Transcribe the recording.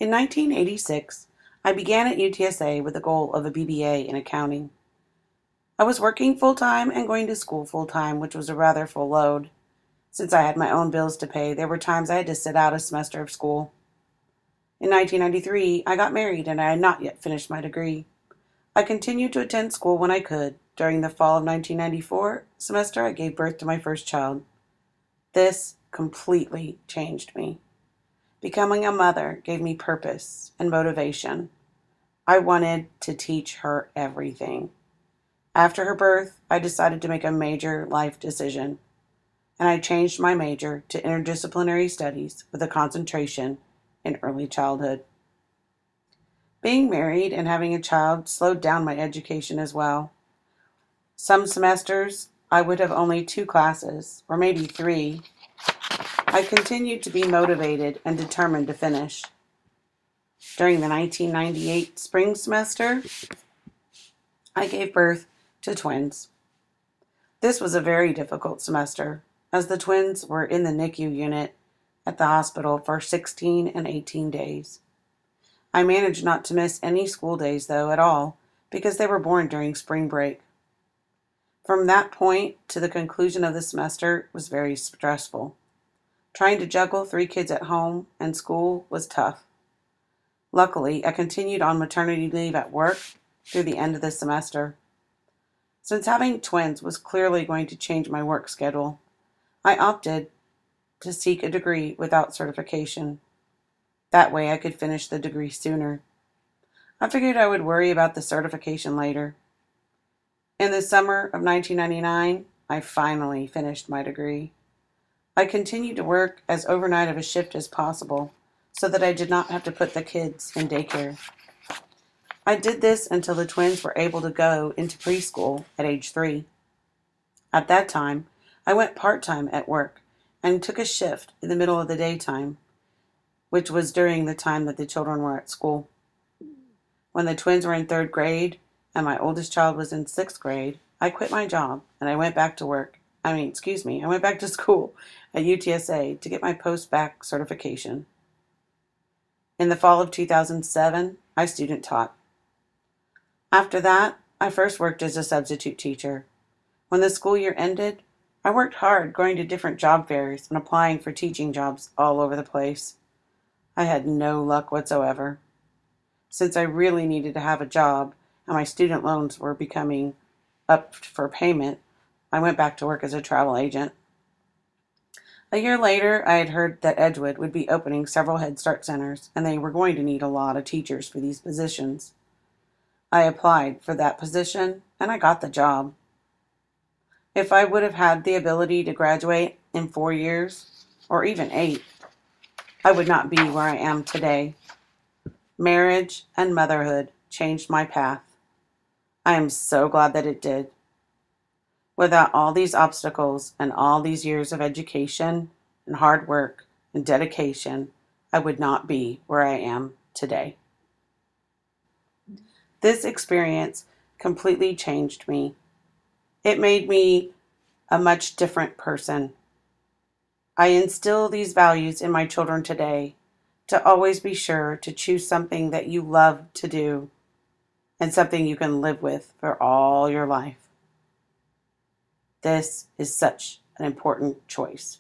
In 1986, I began at UTSA with the goal of a BBA in accounting. I was working full-time and going to school full-time, which was a rather full load. Since I had my own bills to pay, there were times I had to sit out a semester of school. In 1993, I got married and I had not yet finished my degree. I continued to attend school when I could. During the fall of 1994 semester, I gave birth to my first child. This completely changed me. Becoming a mother gave me purpose and motivation. I wanted to teach her everything. After her birth, I decided to make a major life decision, and I changed my major to interdisciplinary studies with a concentration in early childhood. Being married and having a child slowed down my education as well. Some semesters, I would have only 2 classes, or maybe 3. I continued to be motivated and determined to finish. During the 1998 spring semester, I gave birth to twins. This was a very difficult semester, as the twins were in the NICU unit at the hospital for 16 and 18 days. I managed not to miss any school days, though, at all, because they were born during spring break. From that point to the conclusion of the semester was very stressful. Trying to juggle 3 kids at home and school was tough. Luckily, I continued on maternity leave at work through the end of the semester. Since having twins was clearly going to change my work schedule, I opted to seek a degree without certification. That way I could finish the degree sooner. I figured I would worry about the certification later. In the summer of 1999, I finally finished my degree. I continued to work as overnight of a shift as possible so that I did not have to put the kids in daycare. I did this until the twins were able to go into preschool at age 3. At that time, I went part-time at work and took a shift in the middle of the daytime, which was during the time that the children were at school. When the twins were in 3rd grade and my oldest child was in 6th grade, I quit my job and I went back to I went back to school at UTSA to get my post-bac certification. In the fall of 2007, I student taught. After that, I first worked as a substitute teacher. When the school year ended, I worked hard going to different job fairs and applying for teaching jobs all over the place. I had no luck whatsoever. Since I really needed to have a job and my student loans were becoming up for payment, I went back to work as a travel agent. A year later, I had heard that Edgewood would be opening several Head Start centers, and they were going to need a lot of teachers for these positions. I applied for that position, and I got the job. If I would have had the ability to graduate in 4 years, or even 8, I would not be where I am today. Marriage and motherhood changed my path. I am so glad that it did. Without all these obstacles and all these years of education and hard work and dedication, I would not be where I am today. This experience completely changed me. It made me a much different person. I instill these values in my children today to always be sure to choose something that you love to do and something you can live with for all your life. This is such an important choice.